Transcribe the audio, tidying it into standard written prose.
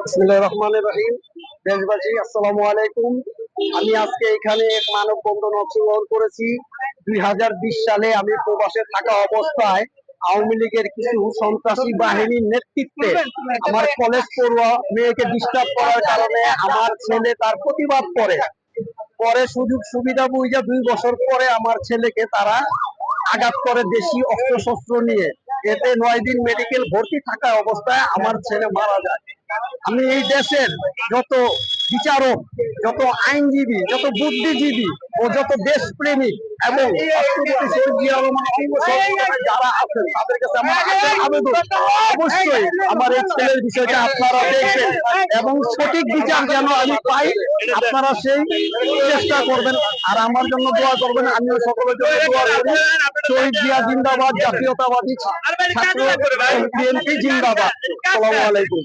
বিসমিল্লাহির রহমানির রহিম। দেশবাসী আসসালামু আলাইকুম। আমি আজকে এখানে এক মানববন্ধন অংশগ্রহণ করেছি। 2020 সালে আমি প্রবাসে থাকা অবস্থায় আওয়ামী লীগের কিছু সন্ত্রাসী বাহিনীর নেতৃত্বে আমার কলেজ পড়ুয়া মেয়েকে ডিস্টার্ব করার কারণে আমার ছেলে তার প্রতিবাদ করে। পরে সুযোগ সুবিধা বুঝে 2 বছর পরে আমার ছেলেকে তারা আঘাত করে দেশি অস্ত্রশস্ত্র নিয়ে। এতে 9 দিন মেডিকেল ভর্তি থাকা অবস্থায় আমার ছেলে মারা যায়। আমি এই দেশের যত বিচারক, যত আইনজীবী, যত বুদ্ধিজীবী ও যত দেশপ্রেমিক এবং রাষ্ট্রপতি শহীদ জিয়া রহমান যারা আছেন তাদের কাছে আমার আবেদন, অবশ্যই আমার এই ছেলের বিষয়টা আপনারা দেখবেন এবং সঠিক বিচার যেন আমি পাই, আপনারা সেই চেষ্টা করবেন আর আমার জন্য দোয়া করবেন। আমিও সকলের জন্য দোয়া করি। শহীদ জিয়া জিন্দাবাদ, জাতীয়তাবাদী ছাত্র বিএনপি জিন্দাবাদ। আসসালামু আলাইকুম।